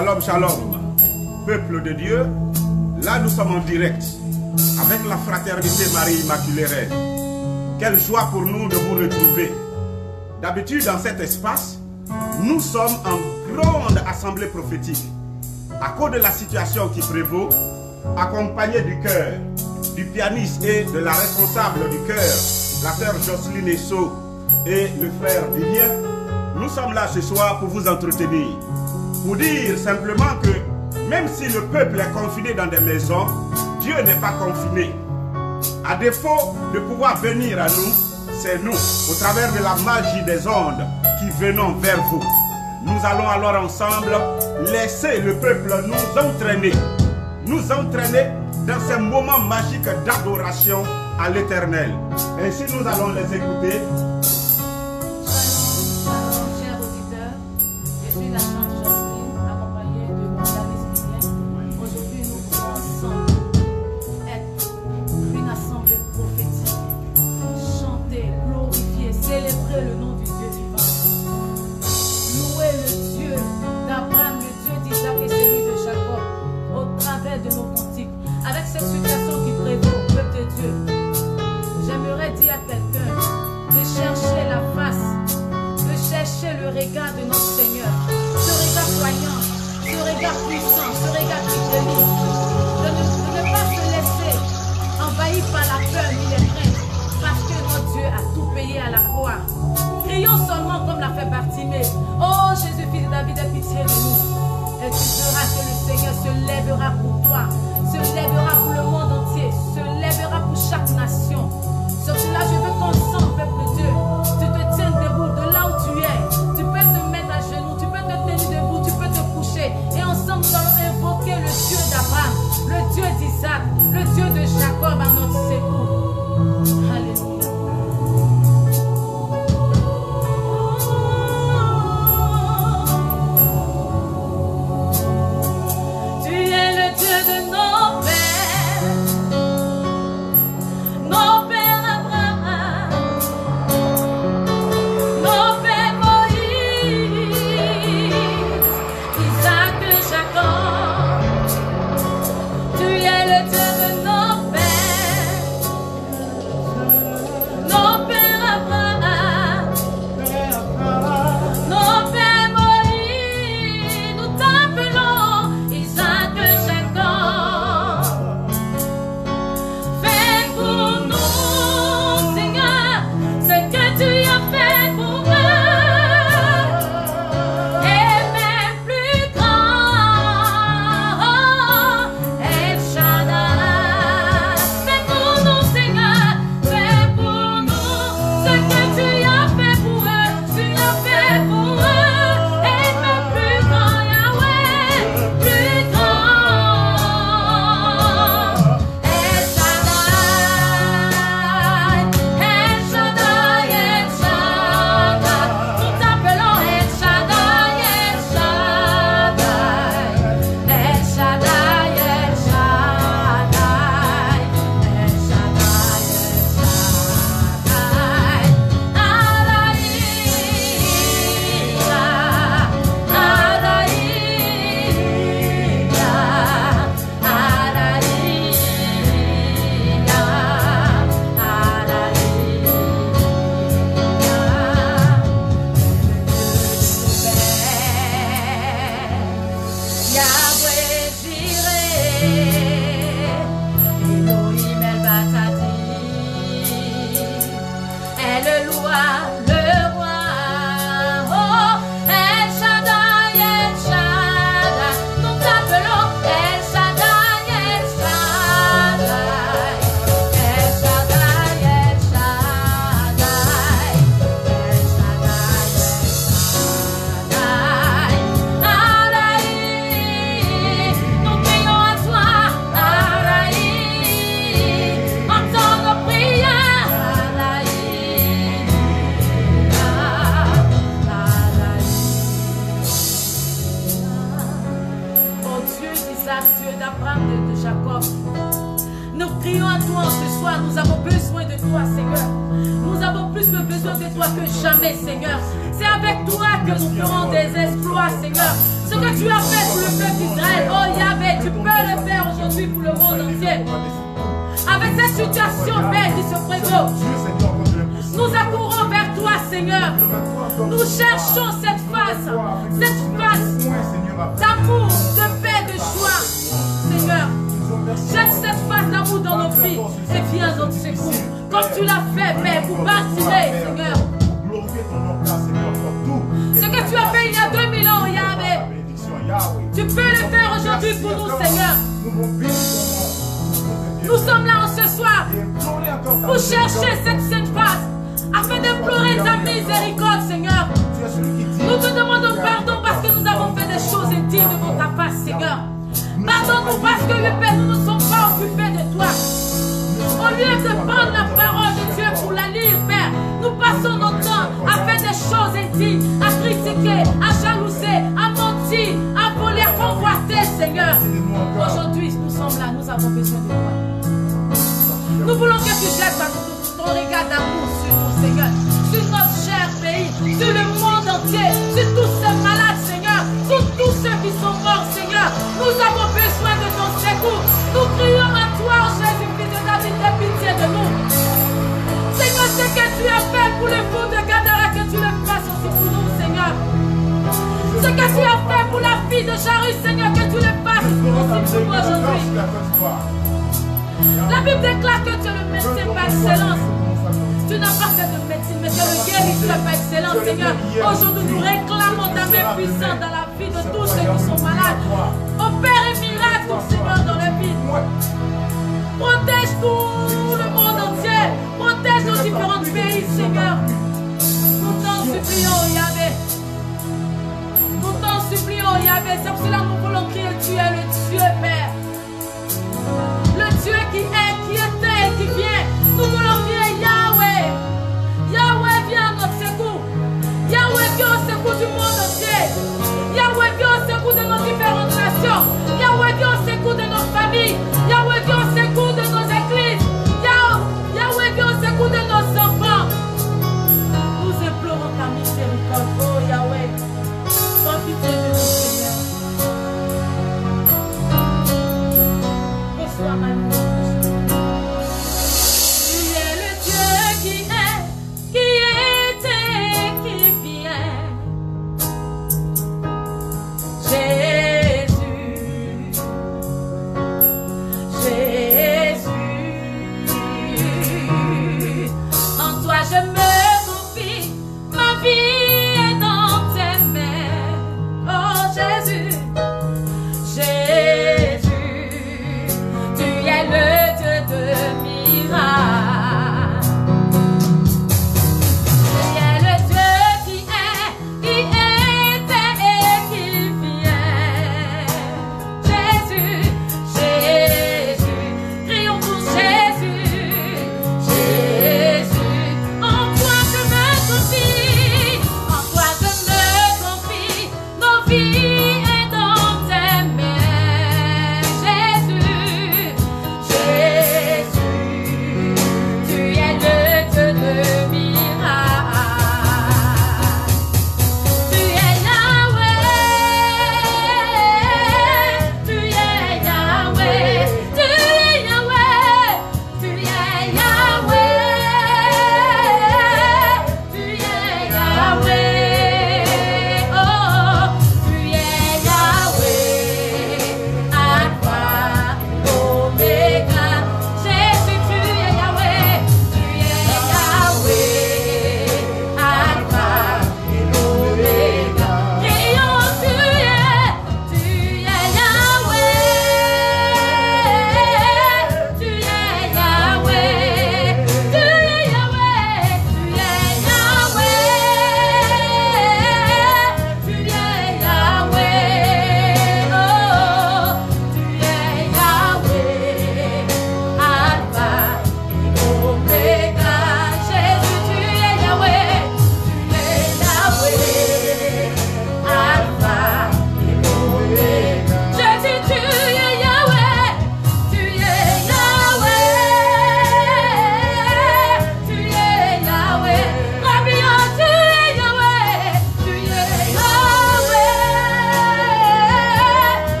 Shalom, shalom, peuple de Dieu. Là, nous sommes en direct avec la fraternité Marie-Immaculée Reine. Quelle joie pour nous de vous retrouver. D'habitude, dans cet espace, nous sommes en grande assemblée prophétique. À cause de la situation qui prévaut, accompagné du chœur, du pianiste et de la responsable du chœur, la sœur Jocelyne Esso et le frère Vivien, nous sommes là ce soir pour vous entretenir. Pour dire simplement que même si le peuple est confiné dans des maisons, Dieu n'est pas confiné. À défaut de pouvoir venir à nous, c'est nous, au travers de la magie des ondes, qui venons vers vous. Nous allons alors ensemble laisser le peuple nous entraîner dans ces moments magiques d'adoration à l'Éternel. Ainsi nous allons les écouter. que jamais, Seigneur. C'est avec toi que nous ferons des exploits, Seigneur. Ce que tu as fait pour le peuple d'Israël, oh Yahvé, tu peux le faire aujourd'hui pour le monde entier. Avec cette situation, Père, qui se présente, nous accourons vers toi, Seigneur. Nous cherchons cette face d'amour, de paix, de joie, Seigneur. Jette cette face d'amour dans nos vies et viens notre secours. Comme tu l'as fait, Père, pour Bartimée, Seigneur. Ce que tu as fait il y a 2000 ans, Yahvé, tu peux le faire aujourd'hui pour nous, Seigneur. Nous sommes là en ce soir pour chercher cette sainte face afin d'implorer ta miséricorde, Seigneur. Nous te demandons pardon parce que nous avons fait des choses indignes devant ta face, Seigneur. Pardonne-nous parce que, Père, nous ne sommes pas occupés de toi. Au lieu de prendre la parole de Dieu pour la lire, Père, nous passons notre temps à faire des choses indignes, à critiquer, à jalouser, à mentir, à voler, à convoiter, Seigneur. Aujourd'hui, nous sommes là, nous avons besoin de toi. Nous voulons que tu jettes ton regard d'amour sur nous, Seigneur, sur notre cher pays, sur le monde entier, sur tous ces malades, Seigneur, sur tous ceux qui sont morts, Seigneur. Nous avons besoin de ton secours. Nous crions à toi, Jésus, fils de David, aie pitié de nous. Seigneur, ce que tu as fait pour le fou de Gadara, que tu le fasses aussi pour nous, Seigneur. Ce que tu as fait pour la fille de Jairus, Seigneur, que tu le fasses aussi pour nous aujourd'hui. La Bible déclare que tu es le médecin par excellence. Tu n'as pas fait de médecine, mais tu es le guérisseur par excellence, Seigneur. Aujourd'hui, nous réclamons ta main puissante dans la vie de tous ceux qui sont malades. Opère un miracle, Seigneur, dans la vie. Protège tout le monde entier. Protège nos différents pays, Seigneur. Nous t'en supplions, Yahvé. Nous t'en supplions, Yahvé. C'est pour cela que nous voulons crier, tu es le Dieu, Père. Le Dieu qui est, qui était et qui vient. Nous voulons crier Yahweh. Yahweh, viens à notre secours. Yahweh, viens au secours du monde entier. Yahweh, viens au secours de nos différentes nations. Yahweh, viens au secours de nos familles. Yahweh, viens au secours de nos églises. Yahweh, viens au secours de nos enfants. Nous implorons ta miséricorde, oh Yahweh. Sois pitié de nous, Seigneur.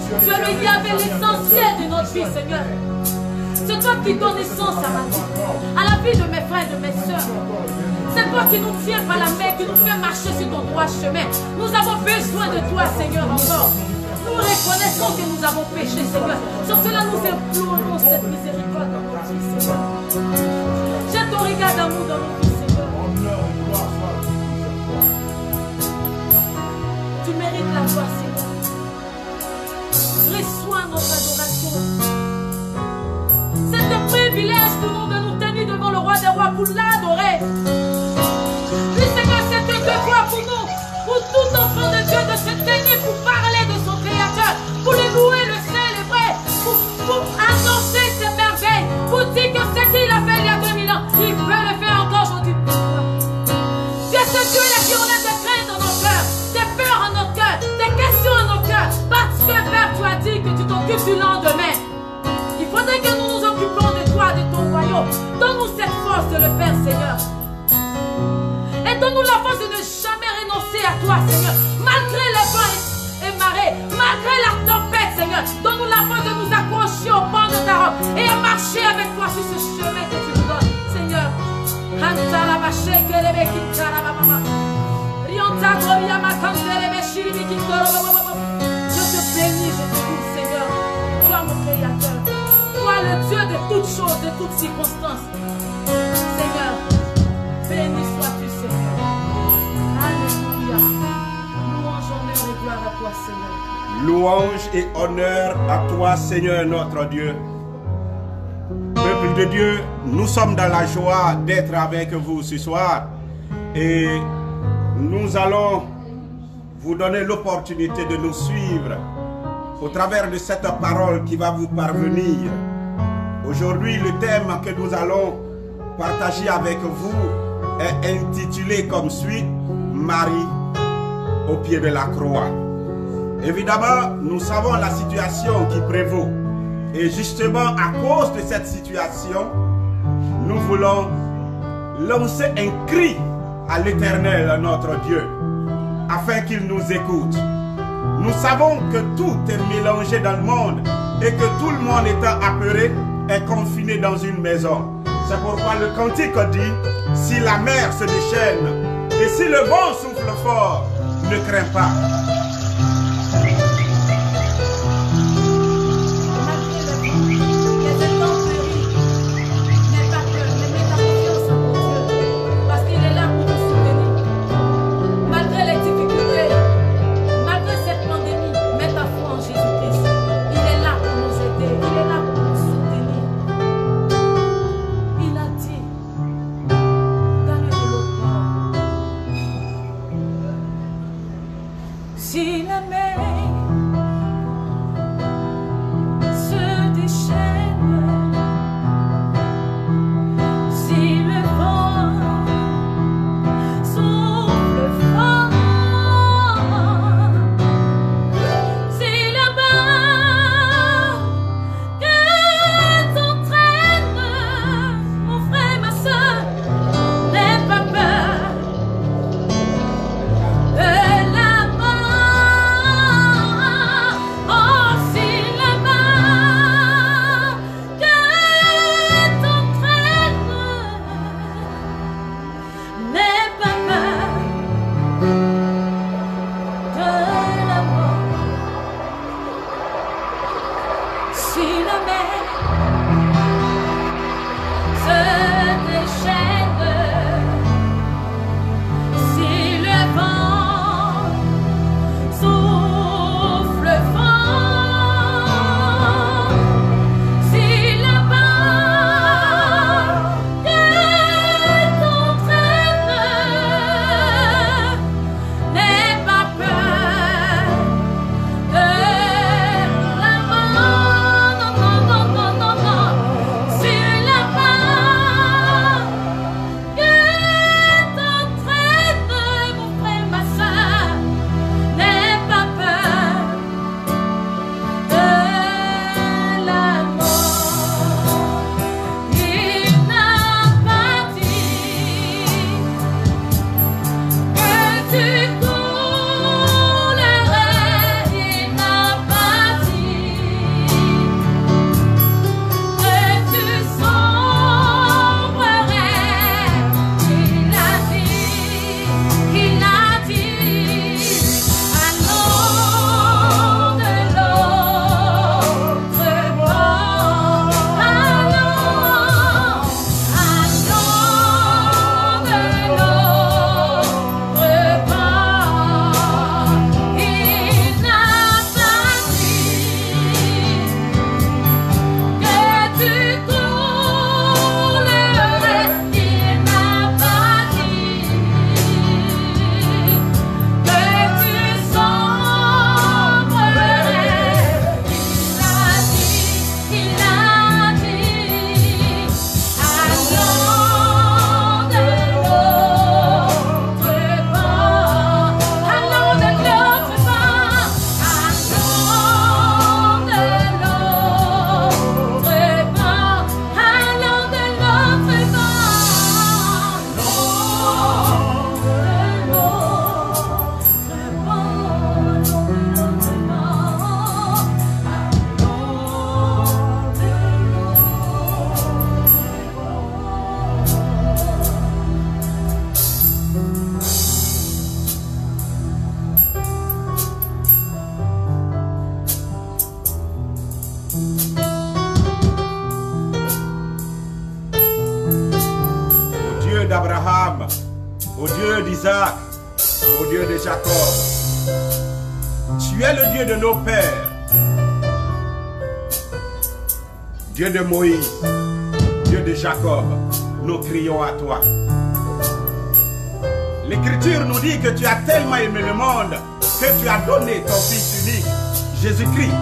Tu es le Yahvé, l'essentiel de notre vie, Seigneur. C'est toi qui donnes naissance à ma vie, à la vie de mes frères et de mes sœurs. C'est toi qui nous tiens par la main, qui nous fait marcher sur ton droit chemin. Nous avons besoin de toi, Seigneur, encore. Nous reconnaissons que nous avons péché, Seigneur. Sur cela, nous implorons cette miséricorde dans notre vie, Seigneur. Jette ton regard d'amour dans nos vies, Seigneur. Tu mérites la gloire, Seigneur. Reçois notre adoration. C'est un privilège pour nous de nous tenir devant le roi des rois pour l'adorer. Oui, Seigneur, c'est un devoir pour nous, pour tout enfant de Dieu, de se tenir pour parler de son Créateur, pour le louer, le célébrer, pour annoncer ses merveilles, pour dire que ce qu'il a fait il y a 2000 ans, il peut le faire encore aujourd'hui pour toi. Tu es ce Dieu-là qui enlève des craintes dans nos cœurs, des peurs en nos cœurs, des questions en nos cœurs, parce que Père, tu as dit que tu t'occupes du lendemain. Il faudrait que nous nous occupions de toi, de ton royaume. Donne-nous cette force de le faire, Seigneur. Et donne-nous la force de ne jamais renoncer à toi, Seigneur. Malgré les vents et marées, malgré la tempête, Seigneur. Donne-nous la force de nous accrocher au pan de ta robe et à marcher avec toi sur ce chemin que tu nous donnes, Seigneur. Je te bénis, je te loue, Seigneur. Toi, mon Créateur. Toi, le Dieu de toutes choses, de toutes circonstances. Seigneur, béni sois-tu, Seigneur. Alléluia. Louange, honneur et gloire à toi, Seigneur. Louange et honneur à toi, Seigneur, notre Dieu. Peuple de Dieu, nous sommes dans la joie d'être avec vous ce soir. Et nous allons vous donner l'opportunité de nous suivre au travers de cette parole qui va vous parvenir. Aujourd'hui, le thème que nous allons partager avec vous est intitulé comme suit « Marie au pied de la croix ». Évidemment, nous savons la situation qui prévaut. Et justement, à cause de cette situation, nous voulons lancer un cri à l'Éternel, notre Dieu, afin qu'il nous écoute. Nous savons que tout est mélangé dans le monde et que tout le monde étant apeuré est confiné dans une maison. C'est pourquoi le cantique dit, si la mer se déchaîne et si le vent souffle fort, ne crains pas. No, no, no. d'Isaac, au Dieu de Jacob. Tu es le Dieu de nos pères, Dieu de Moïse, Dieu de Jacob. Nous crions à toi. L'Écriture nous dit que tu as tellement aimé le monde que tu as donné ton Fils unique, Jésus-Christ,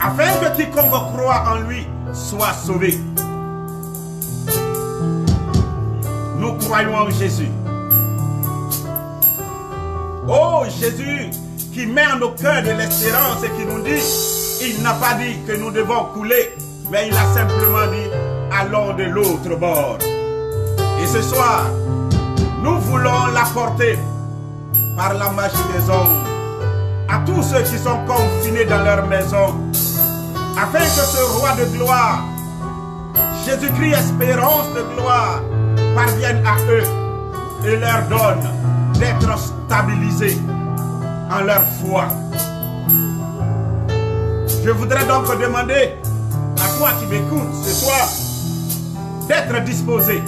afin que quiconque croit en lui soit sauvé. Nous croyons en Jésus. Oh Jésus, qui met en nos cœurs de l'espérance et qui nous dit, il n'a pas dit que nous devons couler, mais il a simplement dit, allons de l'autre bord. Et ce soir, nous voulons l'apporter par la magie des hommes à tous ceux qui sont confinés dans leur maison, afin que ce roi de gloire, Jésus-Christ espérance de gloire, parvienne à eux et leur donne d'être stabilisés en leur foi. Je voudrais donc demander à toi qui m'écoutes ce soir d'être disposé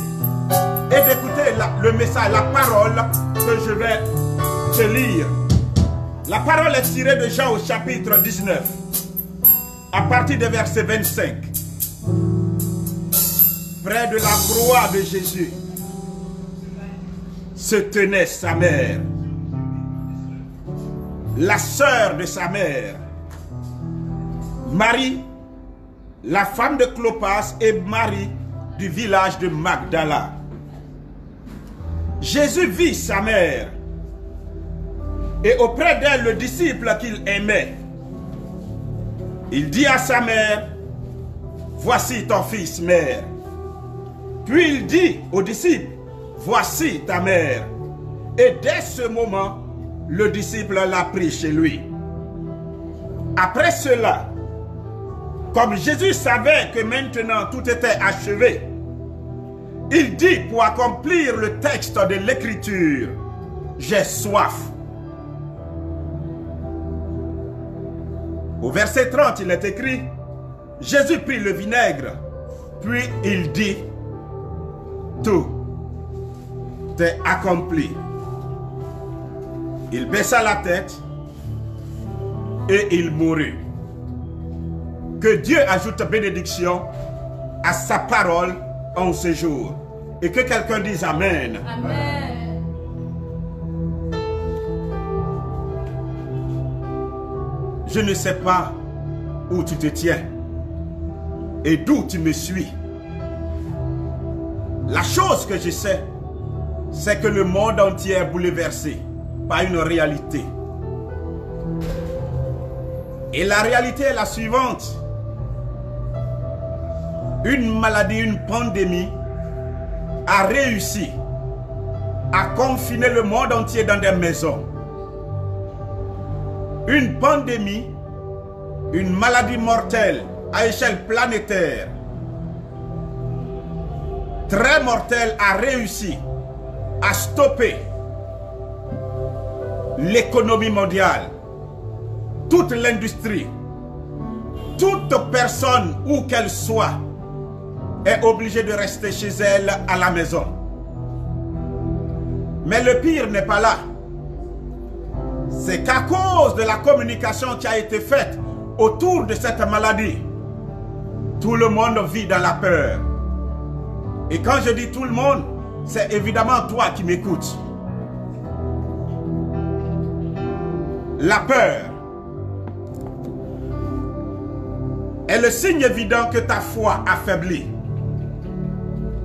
et d'écouter le message, la parole que je vais te lire. La parole est tirée de Jean au chapitre 19, à partir du verset 25. Près de la croix de Jésus se tenait sa mère, la sœur de sa mère, Marie, la femme de Clopas, et Marie du village de Magdala. Jésus vit sa mère et auprès d'elle le disciple qu'il aimait. Il dit à sa mère, voici ton fils, mère. Puis il dit au disciple, voici ta mère. Et dès ce moment, le disciple l'a pris chez lui. Après cela, comme Jésus savait que maintenant tout était achevé, il dit pour accomplir le texte de l'Écriture, j'ai soif. Au verset 30, il est écrit, Jésus prit le vinaigre, puis il dit, tout est accompli. Il baissa la tête et il mourut. Que Dieu ajoute bénédiction à sa parole en ce jour. Et que quelqu'un dise Amen. Amen. Je ne sais pas où tu te tiens et d'où tu me suis. La chose que je sais, c'est que le monde entier est bouleversé par une réalité. Et la réalité est la suivante. Une maladie, une pandémie a réussi à confiner le monde entier dans des maisons. Une pandémie, une maladie mortelle à échelle planétaire, très mortelle, a réussi à stopper l'économie mondiale, toute l'industrie, toute personne, où qu'elle soit, est obligée de rester chez elle à la maison. Mais le pire n'est pas là. C'est qu'à cause de la communication qui a été faite autour de cette maladie, tout le monde vit dans la peur. Et quand je dis tout le monde, c'est évidemment toi qui m'écoutes. La peur est le signe évident que ta foi affaiblit.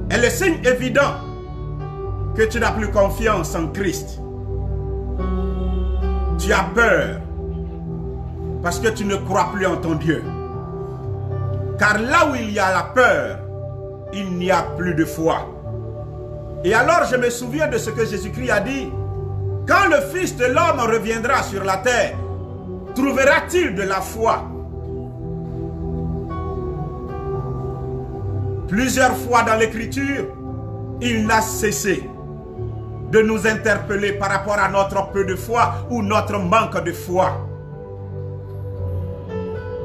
Est le signe évident que tu n'as plus confiance en Christ. Tu as peur parce que tu ne crois plus en ton Dieu. Car là où il y a la peur, il n'y a plus de foi. Et alors je me souviens de ce que Jésus-Christ a dit. Quand le Fils de l'homme reviendra sur la terre, trouvera-t-il de la foi? Plusieurs fois dans l'Écriture, il n'a cessé de nous interpeller par rapport à notre peu de foi ou notre manque de foi.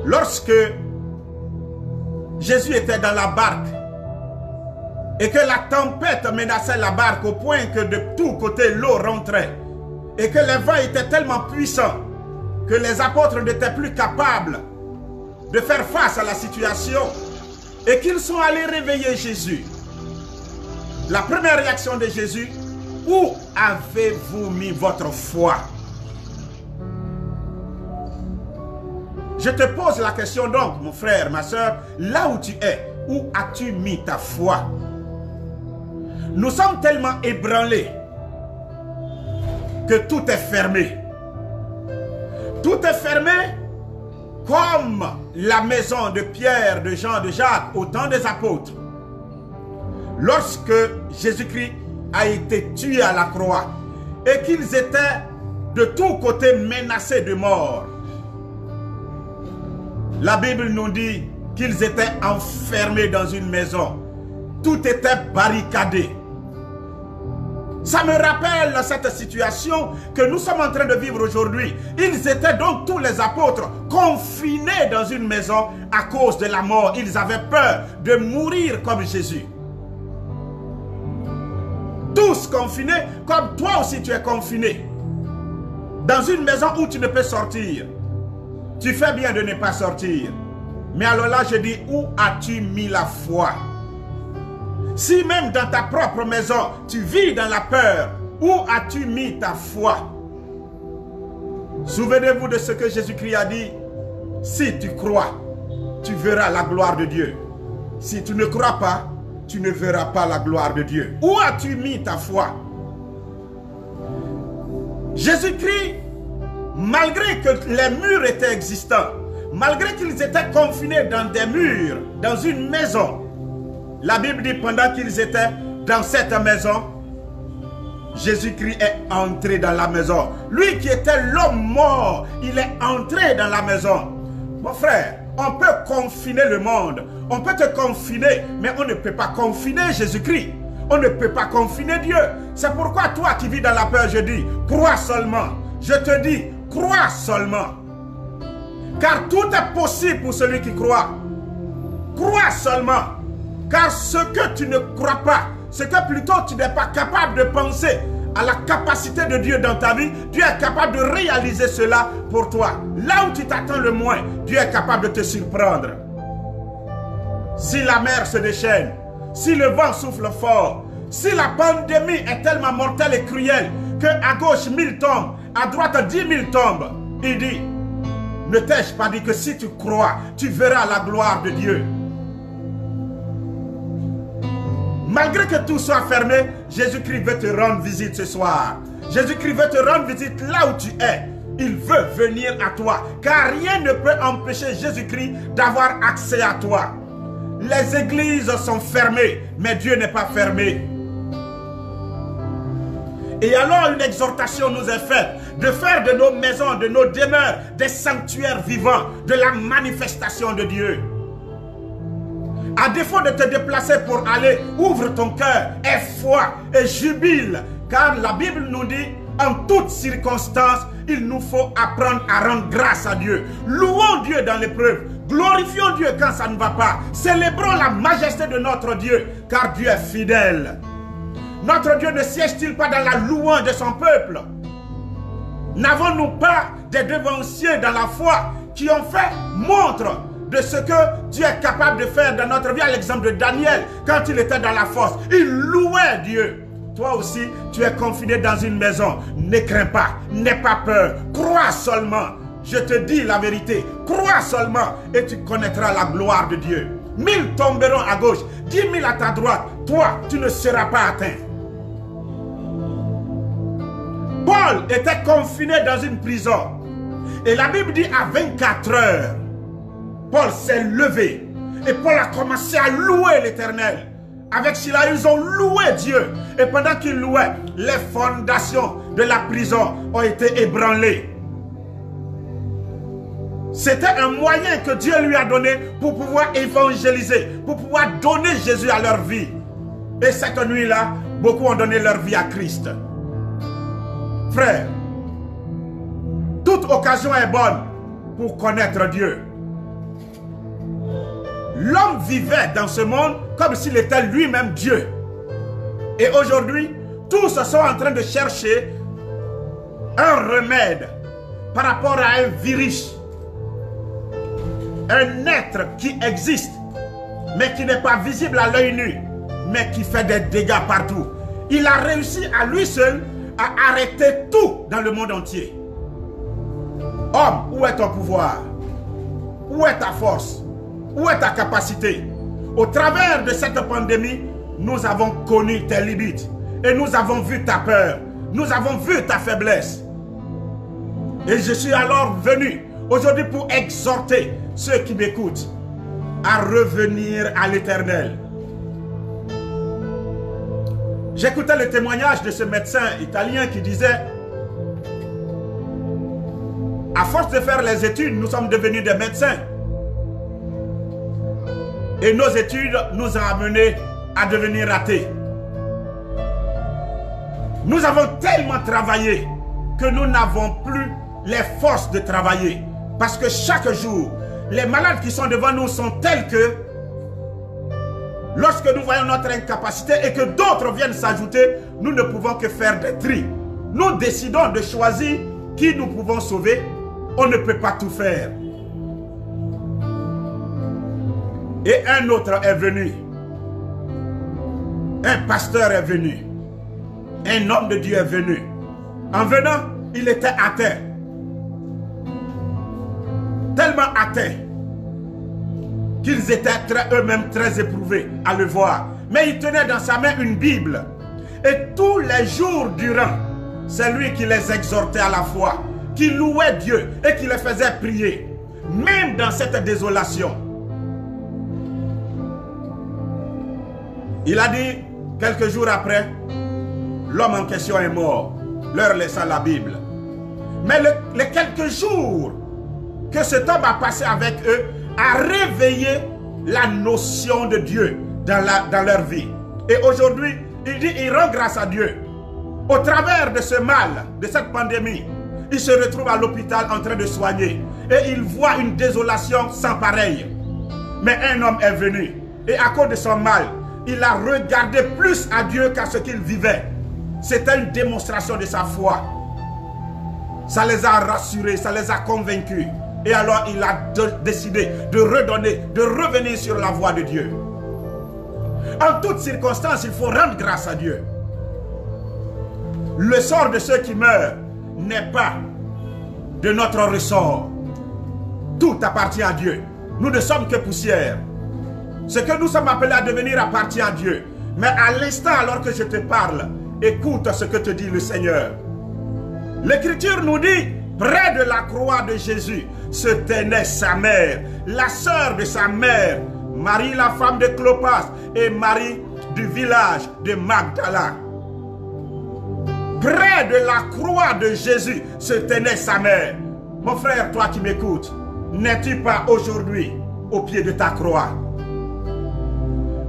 Lorsque Jésus était dans la barque et que la tempête menaçait la barque au point que de tous côtés l'eau rentrait et que les vents étaient tellement puissants que les apôtres n'étaient plus capables de faire face à la situation et qu'ils sont allés réveiller Jésus. La première réaction de Jésus: où avez-vous mis votre foi? Je te pose la question donc, mon frère, ma soeur, là où tu es, où as-tu mis ta foi? Nous sommes tellement ébranlés que tout est fermé. Tout est fermé comme la maison de Pierre, de Jean, de Jacques, au temps des apôtres. Lorsque Jésus-Christ a été tué à la croix et qu'ils étaient de tous côtés menacés de mort, la Bible nous dit qu'ils étaient enfermés dans une maison. Tout était barricadé. Ça me rappelle cette situation que nous sommes en train de vivre aujourd'hui. Ils étaient donc tous les apôtres confinés dans une maison à cause de la mort. Ils avaient peur de mourir comme Jésus. Tous confinés, comme toi aussi tu es confiné. Dans une maison où tu ne peux sortir. Tu fais bien de ne pas sortir. Mais alors là, je dis, où as-tu mis la foi? Si même dans ta propre maison, tu vis dans la peur, où as-tu mis ta foi? Souvenez-vous de ce que Jésus-Christ a dit. Si tu crois, tu verras la gloire de Dieu. Si tu ne crois pas, tu ne verras pas la gloire de Dieu. Où as-tu mis ta foi? Jésus-Christ, malgré que les murs étaient existants, malgré qu'ils étaient confinés dans des murs, dans une maison, la Bible dit pendant qu'ils étaient dans cette maison, Jésus-Christ est entré dans la maison. Lui qui était l'homme mort, il est entré dans la maison. Mon frère, on peut confiner le monde, on peut te confiner, mais on ne peut pas confiner Jésus-Christ. On ne peut pas confiner Dieu. C'est pourquoi toi qui vis dans la peur, je dis, crois seulement. Je te dis, crois seulement. Car tout est possible pour celui qui croit. Crois seulement. Car ce que tu ne crois pas, ce que plutôt tu n'es pas capable de penser à la capacité de Dieu dans ta vie, Dieu est capable de réaliser cela pour toi. Là où tu t'attends le moins, Dieu est capable de te surprendre. Si la mer se déchaîne, si le vent souffle fort, si la pandémie est tellement mortelle et cruelle que à gauche 1000 tombent, à droite 10 000 tombent, il dit, ne t'ai-je pas dit que si tu crois, tu verras la gloire de Dieu? Malgré que tout soit fermé, Jésus-Christ veut te rendre visite ce soir. Jésus-Christ veut te rendre visite là où tu es. Il veut venir à toi. Car rien ne peut empêcher Jésus-Christ d'avoir accès à toi. Les églises sont fermées, mais Dieu n'est pas fermé. Et alors une exhortation nous est faite de faire de nos maisons, de nos demeures, des sanctuaires vivants, de la manifestation de Dieu. À défaut de te déplacer pour aller, ouvre ton cœur, aie foi et jubile. Car la Bible nous dit, en toutes circonstances, il nous faut apprendre à rendre grâce à Dieu. Louons Dieu dans l'épreuve. Glorifions Dieu quand ça ne va pas. Célébrons la majesté de notre Dieu, car Dieu est fidèle. Notre Dieu ne siège-t-il pas dans la louange de son peuple? N'avons-nous pas des devanciers dans la foi qui ont fait montre de ce que Dieu est capable de faire dans notre vie? À l'exemple de Daniel, quand il était dans la fosse, il louait Dieu. Toi aussi, tu es confiné dans une maison. Ne crains pas, n'aie pas peur, crois seulement. Je te dis la vérité, crois seulement et tu connaîtras la gloire de Dieu. 1000 tomberont à gauche, 10 000 à ta droite. Toi, tu ne seras pas atteint. Paul était confiné dans une prison. Et la Bible dit à 24 heures, Paul s'est levé. Et Paul a commencé à louer l'Éternel. Avec Silas, ils ont loué Dieu. Et pendant qu'ils louaient, les fondations de la prison ont été ébranlées. C'était un moyen que Dieu lui a donné pour pouvoir évangéliser, pour pouvoir donner Jésus à leur vie. Et cette nuit-là, beaucoup ont donné leur vie à Christ. Frère, toute occasion est bonne pour connaître Dieu. l'homme vivait dans ce monde comme s'il était lui-même Dieu. Et aujourd'hui, tous sont en train de chercher un remède par rapport à un virus. Un être qui existe, mais qui n'est pas visible à l'œil nu, mais qui fait des dégâts partout. Il a réussi à lui seul à arrêter tout dans le monde entier. Homme, où est ton pouvoir? Où est ta force? Où est ta capacité? Au travers de cette pandémie, nous avons connu tes limites. Et nous avons vu ta peur. Nous avons vu ta faiblesse. Et je suis alors venu aujourd'hui pour exhorter ceux qui m'écoutent à revenir à l'Éternel. J'écoutais le témoignage de ce médecin italien qui disait: à force de faire les études, nous sommes devenus des médecins. Et nos études nous ont amenés à devenir athées. Nous avons tellement travaillé que nous n'avons plus les forces de travailler. Parce que chaque jour, les malades qui sont devant nous sont tels que lorsque nous voyons notre incapacité et que d'autres viennent s'ajouter, nous ne pouvons que faire des tris. Nous décidons de choisir qui nous pouvons sauver. On ne peut pas tout faire. Et un autre est venu. Un pasteur est venu. Un homme de Dieu est venu. En venant, il était atteint. Tellement atteint qu'ils étaient eux-mêmes très éprouvés à le voir. Mais il tenait dans sa main une Bible. Et tous les jours durant, c'est lui qui les exhortait à la foi, qui louait Dieu et qui les faisait prier. Même dans cette désolation. Il a dit, quelques jours après, l'homme en question est mort, leur laissant la Bible. Mais les quelques jours que cet homme a passé avec eux a réveillé la notion de Dieu dans leur vie. Et aujourd'hui, il dit, il rend grâce à Dieu. Au travers de ce mal, de cette pandémie, il se retrouve à l'hôpital en train de soigner. Et il voit une désolation sans pareille. Mais un homme est venu. Et à cause de son mal, il a regardé plus à Dieu qu'à ce qu'il vivait. C'était une démonstration de sa foi. Ça les a rassurés, ça les a convaincus. Et alors il a décidé de redonner, de revenir sur la voie de Dieu. En toutes circonstances, il faut rendre grâce à Dieu. Le sort de ceux qui meurent n'est pas de notre ressort. Tout appartient à Dieu. Nous ne sommes que poussière. Ce que nous sommes appelés à devenir appartient à Dieu. Mais à l'instant, alors que je te parle, écoute ce que te dit le Seigneur. L'Écriture nous dit, près de la croix de Jésus se tenait sa mère, la sœur de sa mère, Marie la femme de Clopas et Marie du village de Magdala. Près de la croix de Jésus se tenait sa mère. Mon frère, toi qui m'écoutes, n'es-tu pas aujourd'hui au pied de ta croix?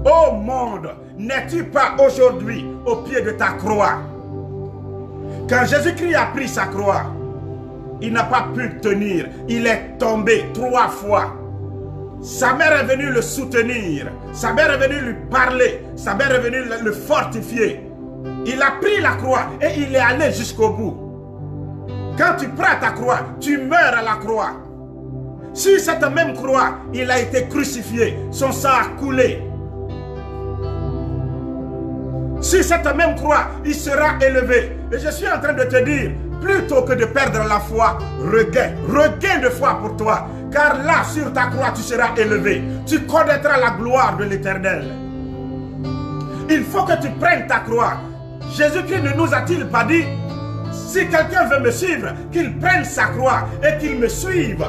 Ô monde, n'es-tu pas aujourd'hui au pied de ta croix? Quand Jésus-Christ a pris sa croix, il n'a pas pu tenir. Il est tombé 3 fois. Sa mère est venue le soutenir. Sa mère est venue lui parler. Sa mère est venue le fortifier. Il a pris la croix et il est allé jusqu'au bout. Quand tu prends ta croix, tu meurs à la croix. Sur cette même croix, il a été crucifié. Son sang a coulé. Sur cette même croix, il sera élevé. Et je suis en train de te dire, plutôt que de perdre la foi, regain de foi pour toi. Car là, sur ta croix, tu seras élevé. Tu connaîtras la gloire de l'Éternel. Il faut que tu prennes ta croix. Jésus-Christ ne nous a-t-il pas dit, si quelqu'un veut me suivre, qu'il prenne sa croix et qu'il me suive.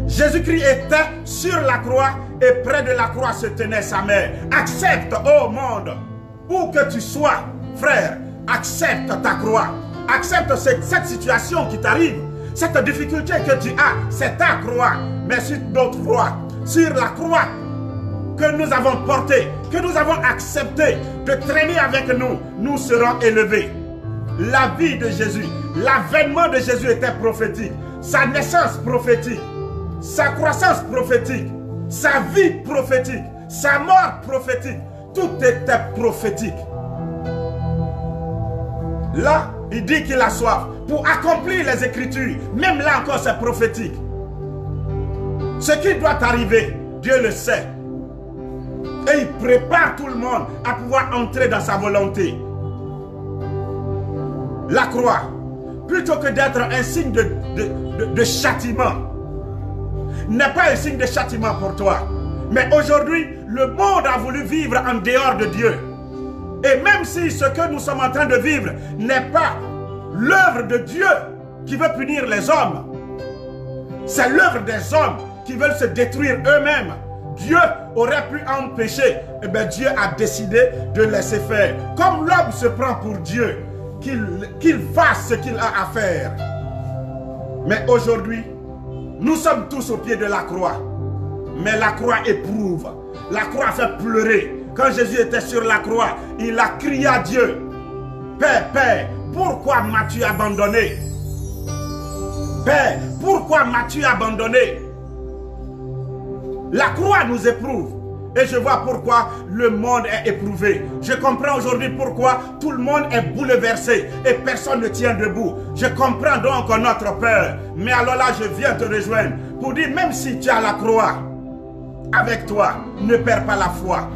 Jésus-Christ était sur la croix et près de la croix se tenait sa mère. Accepte, ô monde, où que tu sois, frère, accepte ta croix. Accepte cette situation qui t'arrive. Cette difficulté que tu as, c'est ta croix. Mais sur notre croix, sur la croix que nous avons portée, que nous avons accepté de traîner avec nous, nous serons élevés. La vie de Jésus, l'avènement de Jésus était prophétique. Sa naissance prophétique. sa croissance prophétique, sa vie prophétique, sa mort prophétique, tout était prophétique. Là, il dit qu'il a soif pour accomplir les Écritures. Même là encore, c'est prophétique. Ce qui doit arriver, Dieu le sait. Et il prépare tout le monde à pouvoir entrer dans sa volonté. La croix, plutôt que d'être un signe de châtiment, n'est pas un signe de châtiment pour toi. Mais aujourd'hui, le monde a voulu vivre en dehors de Dieu. Et même si ce que nous sommes en train de vivre n'est pas l'œuvre de Dieu qui veut punir les hommes, c'est l'œuvre des hommes qui veulent se détruire eux-mêmes. Dieu aurait pu empêcher, et bien Dieu a décidé de laisser faire. Comme l'homme se prend pour Dieu, qu'il fasse ce qu'il a à faire. Mais aujourd'hui, nous sommes tous au pied de la croix. Mais la croix éprouve. La croix fait pleurer. Quand Jésus était sur la croix, il a crié à Dieu. Père, Père, pourquoi m'as-tu abandonné? Père, pourquoi m'as-tu abandonné? La croix nous éprouve. Et je vois pourquoi le monde est éprouvé. Je comprends aujourd'hui pourquoi tout le monde est bouleversé et personne ne tient debout. Je comprends donc notre peur. Mais alors là, je viens te rejoindre pour dire, même si tu as la croix avec toi, ne perds pas la foi.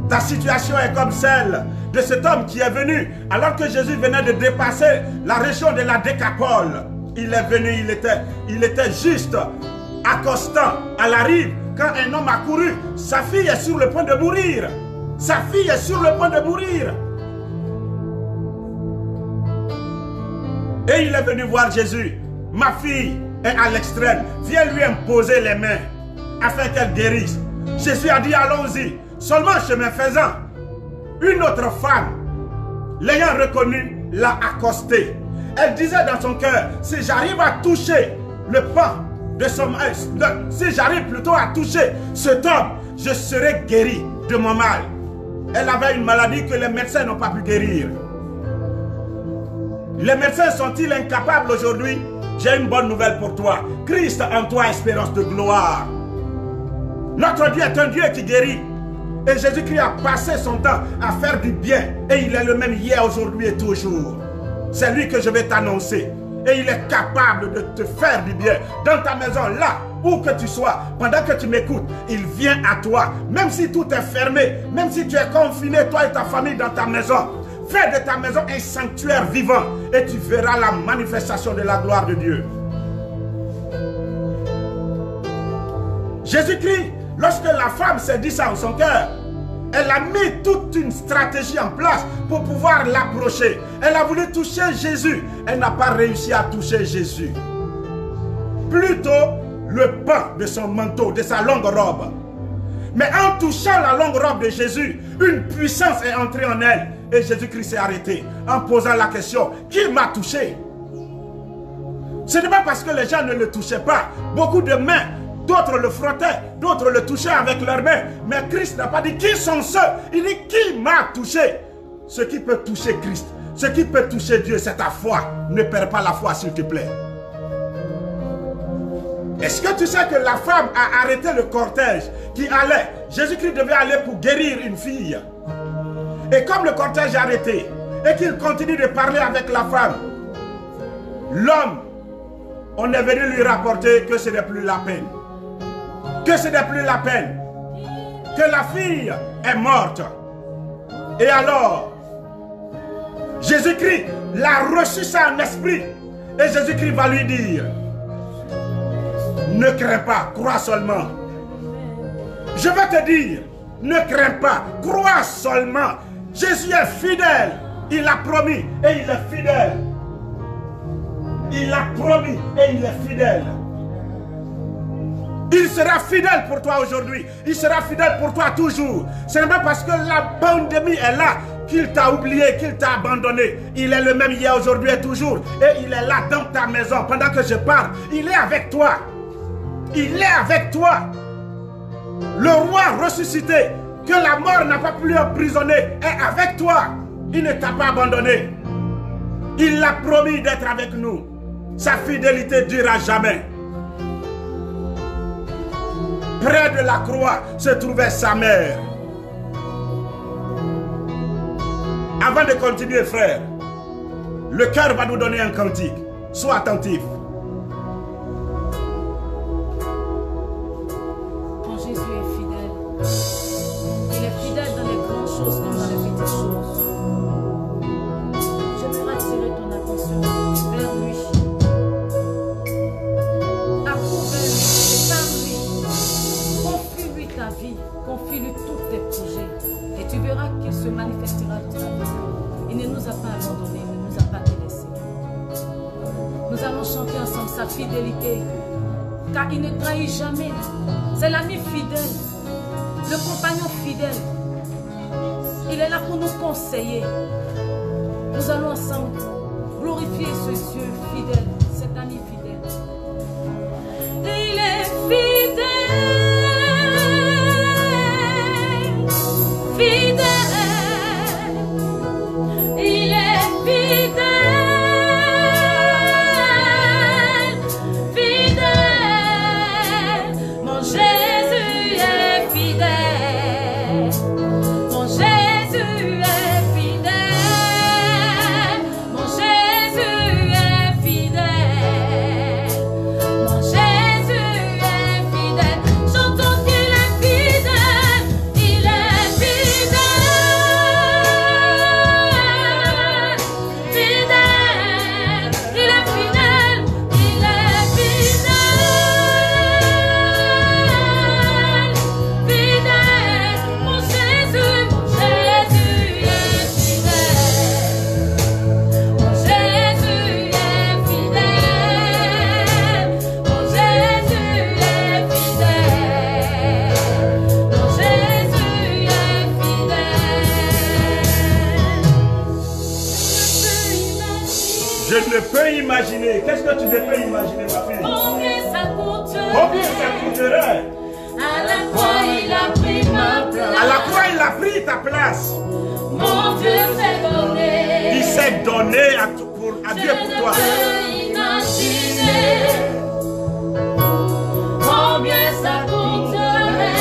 Ta situation est comme celle de cet homme qui est venu alors que Jésus venait de dépasser la région de la Décapole. Il est venu, il était juste accostant à la rive quand un homme a couru. Sa fille est sur le point de mourir. Sa fille est sur le point de mourir. Et il est venu voir Jésus. Ma fille est à l'extrême. Viens lui imposer les mains afin qu'elle guérisse. Jésus a dit allons-y. Seulement chemin faisant, une autre femme, l'ayant reconnu, l'a accostée. Elle disait dans son cœur, si j'arrive à toucher le pan de son si j'arrive plutôt à toucher cet homme, je serai guéri de mon mal. Elle avait une maladie que les médecins n'ont pas pu guérir. Les médecins sont-ils incapables aujourd'hui? J'ai une bonne nouvelle pour toi. Christ en toi, espérance de gloire. Notre Dieu est un Dieu qui guérit. Et Jésus-Christ a passé son temps à faire du bien. Et il est le même hier, aujourd'hui et toujours. C'est lui que je vais t'annoncer. Et il est capable de te faire du bien. Dans ta maison, là où que tu sois, pendant que tu m'écoutes, il vient à toi. Même si tout est fermé, même si tu es confiné, toi et ta famille dans ta maison, fais de ta maison un sanctuaire vivant. Et tu verras la manifestation de la gloire de Dieu. Jésus-Christ, lorsque la femme s'est dit ça en son cœur, elle a mis toute une stratégie en place pour pouvoir l'approcher. Elle a voulu toucher Jésus. Elle n'a pas réussi à toucher Jésus. Plutôt le pan de son manteau, de sa longue robe. Mais en touchant la longue robe de Jésus, une puissance est entrée en elle. Et Jésus-Christ s'est arrêté en posant la question, qui m'a touché? Ce n'est pas parce que les gens ne le touchaient pas. Beaucoup de mains, d'autres le frottaient, d'autres le touchaient avec leurs mains. Mais Christ n'a pas dit qui sont ceux. Il dit qui m'a touché. Ce qui peut toucher Christ, ce qui peut toucher Dieu, c'est ta foi. Ne perds pas la foi, s'il te plaît. Est-ce que tu sais que la femme a arrêté le cortège qui allait? Jésus-Christ devait aller pour guérir une fille. Et comme le cortège est arrêté et qu'il continue de parler avec la femme, l'homme, on est venu lui rapporter que ce n'est plus la peine. Que ce n'est plus la peine. Que la fille est morte. Et alors, Jésus-Christ l'a reçu ça en esprit. Et Jésus-Christ va lui dire, ne crains pas, crois seulement. Je vais te dire, ne crains pas, crois seulement. Jésus est fidèle. Il a promis et il est fidèle. Il a promis et il est fidèle. Il sera fidèle pour toi aujourd'hui. Il sera fidèle pour toi toujours. Ce n'est pas parce que la pandémie est là qu'il t'a oublié, qu'il t'a abandonné. Il est le même hier, aujourd'hui et toujours. Et il est là dans ta maison pendant que je parle. Il est avec toi. Il est avec toi. Le roi ressuscité, que la mort n'a pas pu emprisonner, est avec toi. Il ne t'a pas abandonné. Il a promis d'être avec nous. Sa fidélité durera jamais. Près de la croix se trouvait sa mère. Avant de continuer, frère, le cœur va nous donner un cantique. Sois attentif. Quand Jésus est fidèle, il est fidèle dans les grandes choses comme dans les petites choses. J'aimerais attirer ton attention vers lui. Approuve-lui, épargne-lui, confie-lui ta vie, confie-lui tous tes projets. Et tu verras qu'il se manifestera dans ta vie. Il ne nous a pas abandonnés, il ne nous a pas délaissés. Nous allons chanter ensemble sa fidélité, car il ne trahit jamais. C'est l'ami fidèle, le compagnon fidèle. Il est là pour nous conseiller. Nous allons ensemble glorifier ce Dieu fidèle, cet ami fidèle. Il est fidèle, fidèle. Il est fidèle, fidèle. Mon Jésus est fidèle. Mon Jésus est fidèle. Mon Jésus est fidèle. Mon Jésus est fidèle. Chantons qu'il est fidèle. Il est fidèle. Fidèle, il est fidèle, il est fidèle, fidèle, mon Jésus est fidèle, mon Jésus est fidèle, mon Jésus est fidèle, mon Jésus est fidèle. Je ne peux imaginer. Qu'est-ce que tu ne peux imaginer, ma fille? Combien ça coûterait? Combien ça coûterait? À la croix, il a pris ma place. À la croix, il a pris ta place. Mon Dieu s'est donné. Il s'est donné à Dieu pour toi. Je ne peux imaginer combien ça coûterait.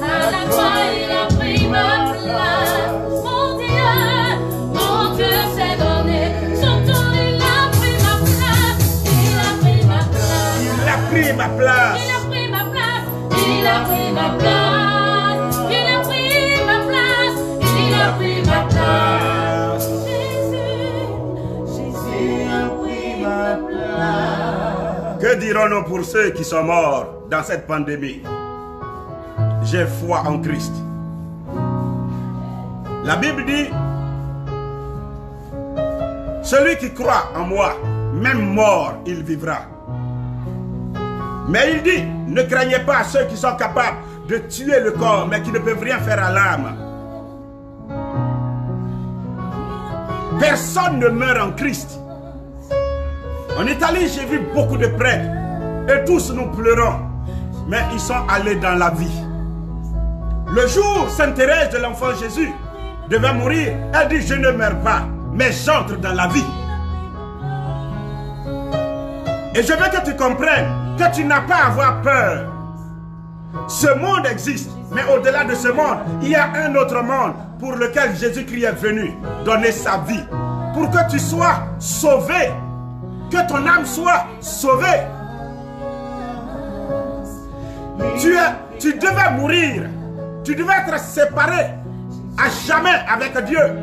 À la croix, il a pris ma place. Mon Dieu s'est donné. Chantons, il a pris ma place. Il a pris ma place. Il a pris ma place. Il a pris ma place, il a pris ma place, il a pris ma place, il a pris ma place. Jésus a pris ma place. Que dirons-nous pour ceux qui sont morts dans cette pandémie? J'ai foi en Christ. La Bible dit, celui qui croit en moi, même mort, il vivra. Mais il dit, ne craignez pas ceux qui sont capables de tuer le corps, mais qui ne peuvent rien faire à l'âme. Personne ne meurt en Christ. En Italie, j'ai vu beaucoup de prêtres, et tous nous pleurons, mais ils sont allés dans la vie. Le jour où Sainte Thérèse de l'Enfant Jésus devait mourir, elle dit, je ne meurs pas, mais j'entre dans la vie. Et je veux que tu comprennes que tu n'as pas à avoir peur. Ce monde existe, mais au-delà de ce monde, il y a un autre monde pour lequel Jésus-Christ est venu donner sa vie. Pour que tu sois sauvé, que ton âme soit sauvée. Tu devais mourir, tu devais être séparé à jamais avec Dieu.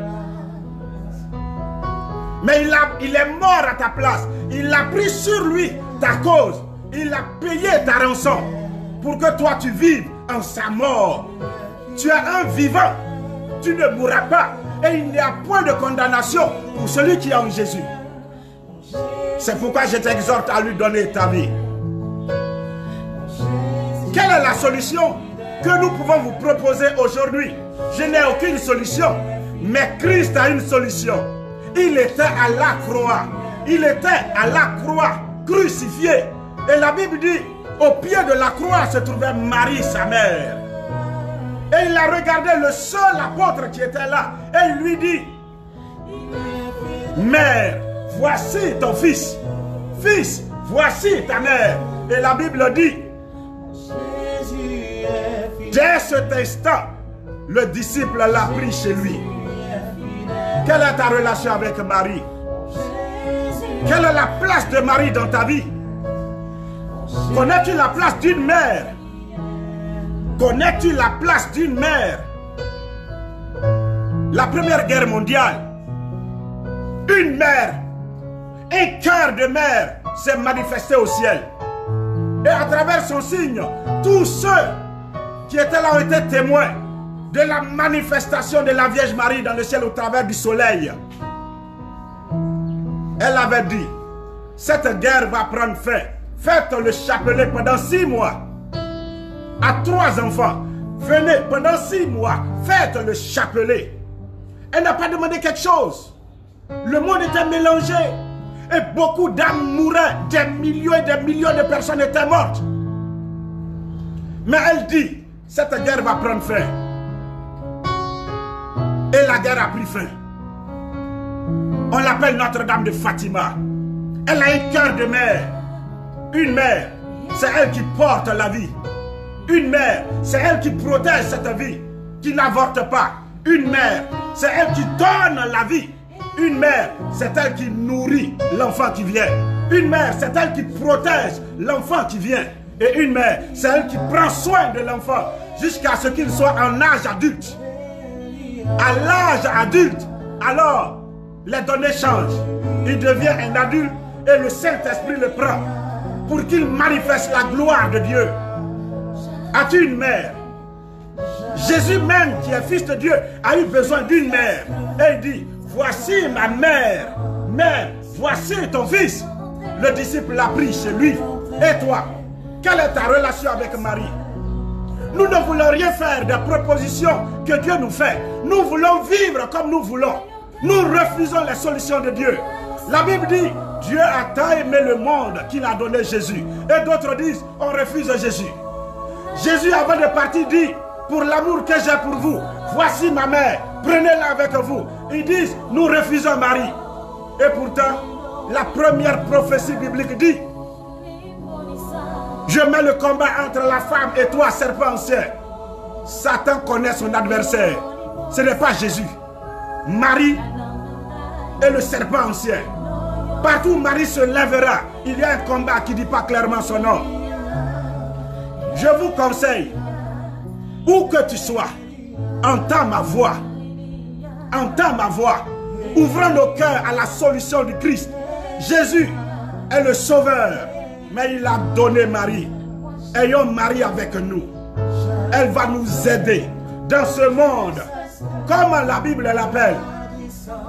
Mais il est mort à ta place. Il a pris sur lui ta cause. Il a payé ta rançon pour que toi tu vives en sa mort. Tu es un vivant. Tu ne mourras pas. Et il n'y a point de condamnation pour celui qui est en Jésus. C'est pourquoi je t'exhorte à lui donner ta vie. Quelle est la solution que nous pouvons vous proposer aujourd'hui? Je n'ai aucune solution. Mais Christ a une solution. Il était à la croix. Il était à la croix, crucifié. Et la Bible dit, au pied de la croix se trouvait Marie, sa mère. Et il a regardé le seul apôtre qui était là. Et il lui dit, Mère, voici ton fils. Fils, voici ta mère. Et la Bible dit, dès cet instant, le disciple l'a pris chez lui. Quelle est ta relation avec Marie? Quelle est la place de Marie dans ta vie? Connais-tu la place d'une mère? Connais-tu la place d'une mère? La Première Guerre mondiale, une mère, un cœur de mère s'est manifesté au ciel. Et à travers son signe, tous ceux qui étaient là ont été témoins de la manifestation de la Vierge Marie dans le ciel au travers du soleil. Elle avait dit, cette guerre va prendre fin. Faites le chapelet pendant 6 mois. À 3 enfants, venez pendant 6 mois, faites le chapelet. Elle n'a pas demandé quelque chose. Le monde était mélangé. Et beaucoup d'âmes mouraient. Des millions et des millions de personnes étaient mortes. Mais elle dit, cette guerre va prendre fin. Et la guerre a pris fin. On l'appelle Notre-Dame de Fatima. Elle a un cœur de mère. Une mère, c'est elle qui porte la vie. Une mère, c'est elle qui protège cette vie, qui n'avorte pas. Une mère, c'est elle qui donne la vie. Une mère, c'est elle qui nourrit l'enfant qui vient. Une mère, c'est elle qui protège l'enfant qui vient. Et une mère, c'est elle qui prend soin de l'enfant jusqu'à ce qu'il soit en âge adulte. À l'âge adulte, alors, les données changent. Il devient un adulte et le Saint-Esprit le prend pour qu'il manifeste la gloire de Dieu. As-tu une mère? Jésus même, qui est fils de Dieu, a eu besoin d'une mère. Et il dit, voici ma mère. Mère, voici ton fils. Le disciple l'a pris chez lui. Et toi, quelle est ta relation avec Marie? Nous ne voulons rien faire des propositions que Dieu nous fait. Nous voulons vivre comme nous voulons. Nous refusons les solutions de Dieu. La Bible dit, Dieu a tant aimé le monde qu'il a donné Jésus. Et d'autres disent, on refuse Jésus. Jésus, avant de partir, dit, pour l'amour que j'ai pour vous, voici ma mère, prenez-la avec vous. Ils disent, nous refusons Marie. Et pourtant, la première prophétie biblique dit, je mets le combat entre la femme et toi, serpent ancien. Satan connaît son adversaire. Ce n'est pas Jésus. Marie est le serpent ancien. Partout où Marie se lèvera, il y a un combat qui ne dit pas clairement son nom. Je vous conseille, où que tu sois, entends ma voix. Entends ma voix. Ouvrons nos cœurs à la solution du Christ. Jésus est le sauveur, mais il a donné Marie. Ayons Marie avec nous. Elle va nous aider dans ce monde. Comme la Bible l'appelle.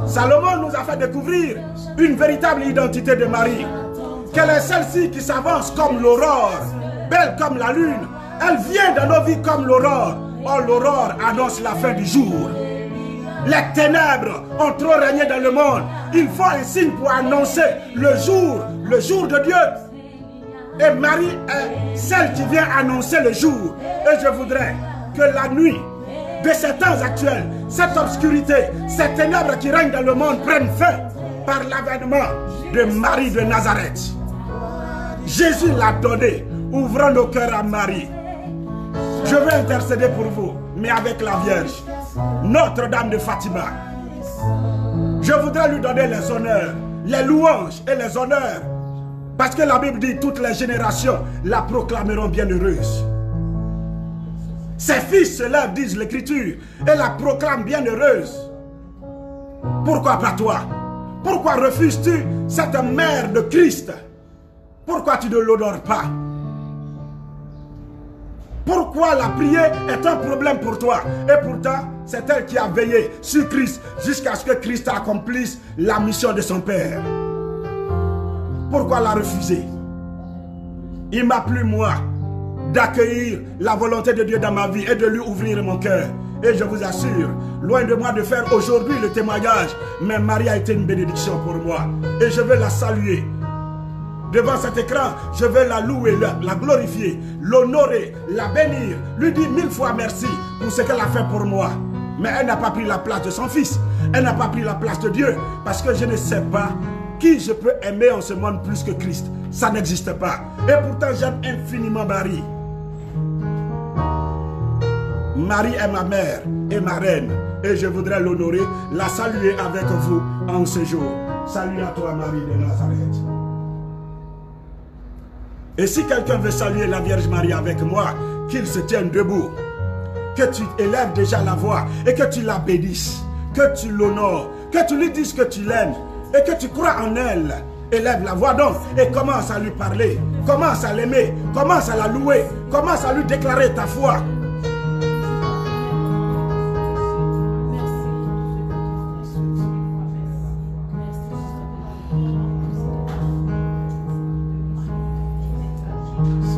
Salomon nous a fait découvrir une véritable identité de Marie. Qu'elle est celle-ci qui s'avance comme l'aurore, belle comme la lune. Elle vient dans nos vies comme l'aurore. Oh, l'aurore annonce la fin du jour. Les ténèbres ont trop régné dans le monde. Il faut un signe pour annoncer le jour de Dieu. Et Marie est celle qui vient annoncer le jour. Et je voudrais que la nuit de ces temps actuels, cette obscurité, ces ténèbres qui règnent dans le monde prennent fin par l'avènement de Marie de Nazareth. Jésus l'a donné. Ouvrons nos cœurs à Marie. Je veux intercéder pour vous, mais avec la Vierge, Notre-Dame de Fatima. Je voudrais lui donner les honneurs, les louanges et les honneurs. Parce que la Bible dit, toutes les générations la proclameront bienheureuse. Ses fils se lèvent, disent l'Écriture, et la proclament bienheureuse. Pourquoi pas toi? Pourquoi refuses-tu cette mère de Christ? Pourquoi tu ne l'honores pas? Pourquoi la prière est un problème pour toi? Et pourtant, c'est elle qui a veillé sur Christ jusqu'à ce que Christ accomplisse la mission de son Père. Pourquoi la refuser? Il m'a plu, moi, d'accueillir la volonté de Dieu dans ma vie et de lui ouvrir mon cœur. Et je vous assure, loin de moi de faire aujourd'hui le témoignage, mais Marie a été une bénédiction pour moi. Et je veux la saluer. Devant cet écran, je veux la louer, la glorifier, l'honorer, la bénir, lui dire 1000 fois merci pour ce qu'elle a fait pour moi. Mais elle n'a pas pris la place de son fils. Elle n'a pas pris la place de Dieu. Parce que je ne sais pas qui je peux aimer en ce monde plus que Christ? Ça n'existe pas. Et pourtant, j'aime infiniment Marie. Marie est ma mère et ma reine. Et je voudrais l'honorer, la saluer avec vous en ce jour. Salut à toi, Marie de Nazareth. Et si quelqu'un veut saluer la Vierge Marie avec moi, qu'il se tienne debout. Que tu élèves déjà la voix et que tu la bénisses. Que tu l'honores. Que tu lui dises que tu l'aimes. Et que tu crois en elle. Élève la voix donc et commence à lui parler. Commence à l'aimer. Commence à la louer. Commence à lui déclarer ta foi.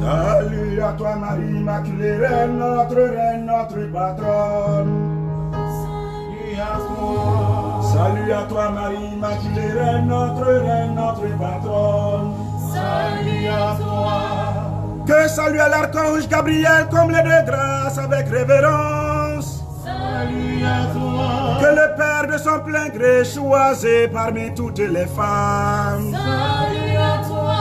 Salut à toi Marie Immaculée, reine, notre patronne. Salut à toi Marie Immaculée, reine, notre patronne. Salut à toi. Que salut à l'archange Gabriel, comblé de grâce avec révérence. Salut à toi. Que le Père de son plein gré choisit parmi toutes les femmes. Salut à toi.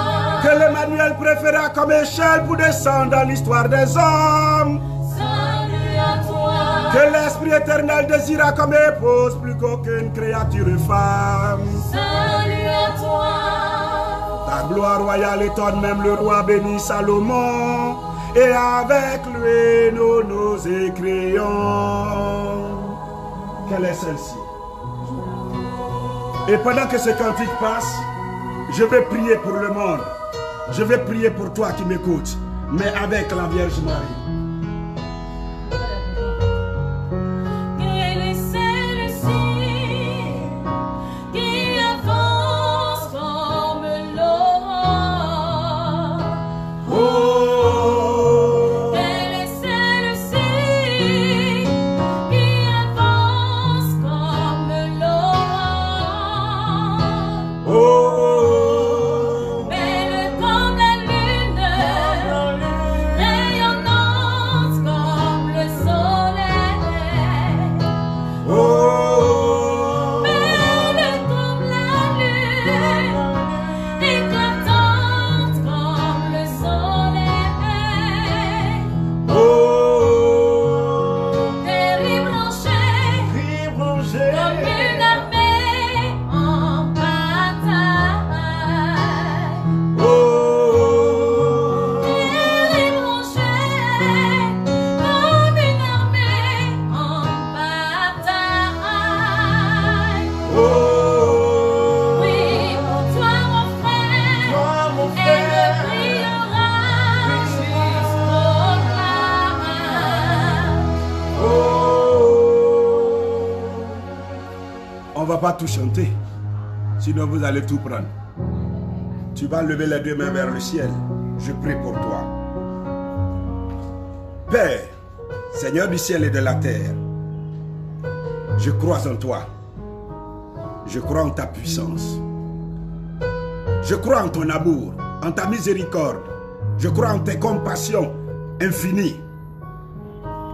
Que l'Emmanuel préféra comme échelle pour descendre dans l'histoire des hommes. Salut à toi. Que l'Esprit éternel désira comme épouse plus qu'aucune créature femme. Salut à toi. Ta gloire royale étonne même le roi béni Salomon. Et avec lui nous écrions. Quelle est celle-ci? Et pendant que ce cantique passe, je vais prier pour le monde. Je vais prier pour toi qui m'écoutes, mais avec la Vierge Marie. Quelle est celle-ci qui avance comme l'aurore? Oh, Quelle est celle-ci qui avance comme l'aurore? oh, Belle comme la lune, rayonnante comme le soleil. oh, Belle comme la lune, éclatante comme le soleil. oh, Terrible rangée, comme une armée en bataille. oh, Terrible rangée, comme une armée en bataille. oh. Oui, pour toi mon frère, elle brillera jusqu'au On va pas tout chanter, sinon vous allez tout prendre. Tu vas lever les deux mains vers le ciel. Je prie pour toi. Père, Seigneur du ciel et de la terre, je crois en toi. Je crois en ta puissance. Je crois en ton amour, en ta miséricorde. Je crois en tes compassions infinies.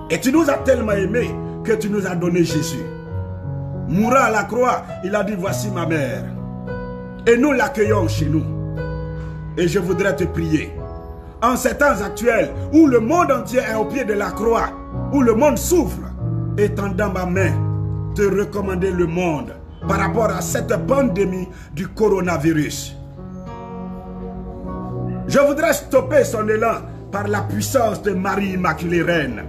Et tu nous as tellement aimés que tu nous as donné Jésus. Mourant à la croix, il a dit, voici ma mère. Et nous l'accueillons chez nous. Et je voudrais te prier. En ces temps actuels où le monde entier est au pied de la croix, où le monde souffre, étendant ma main, te recommander le monde par rapport à cette pandémie du coronavirus. Je voudrais stopper son élan par la puissance de Marie Immaculée Reine.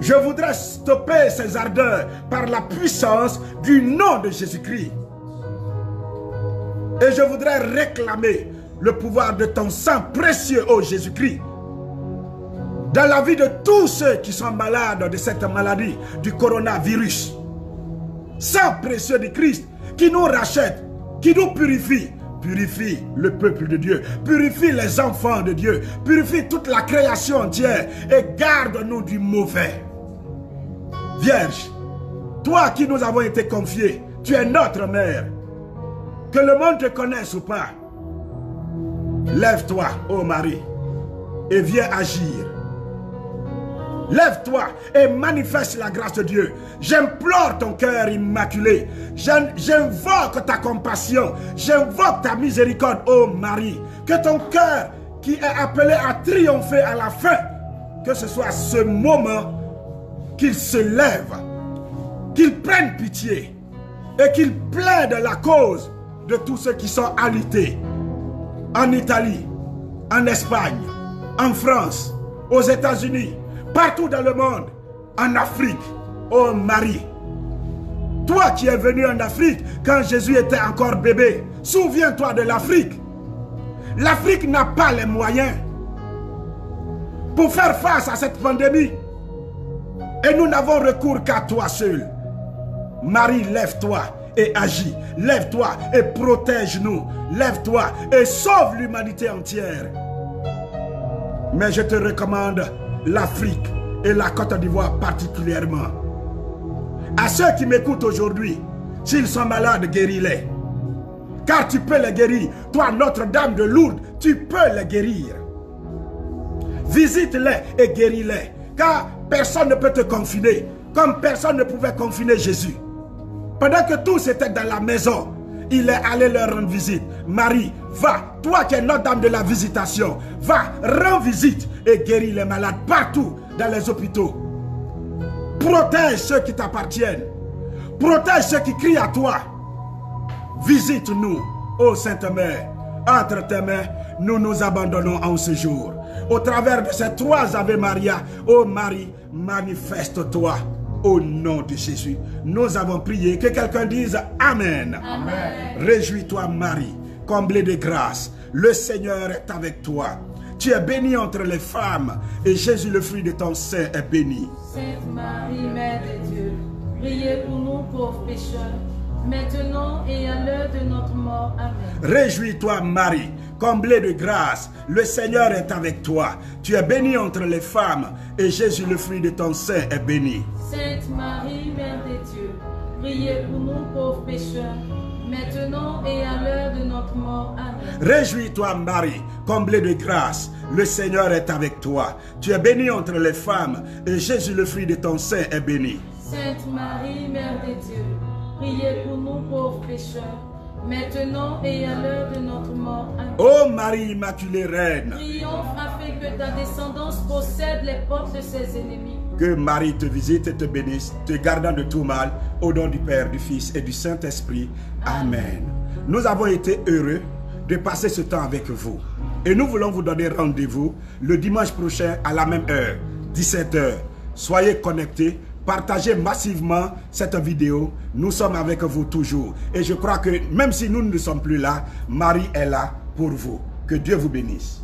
Je voudrais stopper ses ardeurs par la puissance du nom de Jésus-Christ. Et je voudrais réclamer le pouvoir de ton sang précieux, ô Jésus-Christ, dans la vie de tous ceux qui sont malades de cette maladie du coronavirus. Sang précieux de Christ qui nous rachète, qui nous purifie. Purifie le peuple de Dieu, purifie les enfants de Dieu, purifie toute la création entière et garde-nous du mauvais. Vierge, toi qui nous avons été confiés, tu es notre mère. Que le monde te connaisse ou pas, lève-toi, ô Marie, et viens agir. Lève-toi et manifeste la grâce de Dieu. J'implore ton cœur immaculé. J'invoque ta compassion. J'invoque ta miséricorde, ô Marie. Que ton cœur qui est appelé à triompher à la fin, que ce soit ce moment qu'il se lève, qu'il prenne pitié et qu'il plaide la cause de tous ceux qui sont alités en Italie, en Espagne, en France, aux États-Unis, partout dans le monde, en Afrique. Oh Marie, toi qui es venu en Afrique quand Jésus était encore bébé, souviens-toi de l'Afrique. L'Afrique n'a pas les moyens pour faire face à cette pandémie. Et nous n'avons recours qu'à toi seul. Marie, lève-toi et agis. Lève-toi et protège-nous. Lève-toi et sauve l'humanité entière. Mais je te recommande l'Afrique et la Côte d'Ivoire particulièrement. À ceux qui m'écoutent aujourd'hui, s'ils sont malades, guéris-les. Car tu peux les guérir. Toi, Notre-Dame de Lourdes, tu peux les guérir. Visite-les et guéris-les. Car personne ne peut te confiner, comme personne ne pouvait confiner Jésus. Pendant que tous étaient dans la maison, il est allé leur rendre visite. Marie, va, toi qui es Notre-Dame de la Visitation, va, rends visite et guéris les malades partout dans les hôpitaux. Protège ceux qui t'appartiennent. Protège ceux qui crient à toi. Visite-nous, ô Sainte Mère. Entre tes mains, nous nous abandonnons en ce jour. Au travers de ces 3 Ave Maria, ô Marie, manifeste-toi. Au nom de Jésus, nous avons prié. Que quelqu'un dise Amen. Amen. Réjouis-toi Marie, comblée de grâce. Le Seigneur est avec toi. Tu es bénie entre les femmes et Jésus, le fruit de ton sein, est béni. Sainte Marie, Mère de Dieu, priez pour nous pauvres pécheurs, maintenant et à l'heure de notre mort. Amen. Réjouis-toi Marie, comblée de grâce, le Seigneur est avec toi. Tu es bénie entre les femmes et Jésus, le fruit de ton sein, est béni. Sainte Marie, Mère de Dieu, priez pour nous pauvres pécheurs, maintenant et à l'heure de notre mort. Amen. Réjouis-toi Marie, comblée de grâce, le Seigneur est avec toi. Tu es bénie entre les femmes et Jésus, le fruit de ton sein, est béni. Sainte Marie, Mère de Dieu, priez pour nous pauvres pécheurs, maintenant et à l'heure de notre mort. Amen. Ô Marie Immaculée Reine, Triomphe afin que ta descendance possède les portes de ses ennemis. que Marie te visite et te bénisse, te gardant de tout mal, au nom du Père, du Fils et du Saint-Esprit. Amen. Nous avons été heureux de passer ce temps avec vous. Et nous voulons vous donner rendez-vous le dimanche prochain à la même heure, 17 h. Soyez connectés, partagez massivement cette vidéo. Nous sommes avec vous toujours. Et je crois que même si nous ne sommes plus là, Marie est là pour vous. Que Dieu vous bénisse.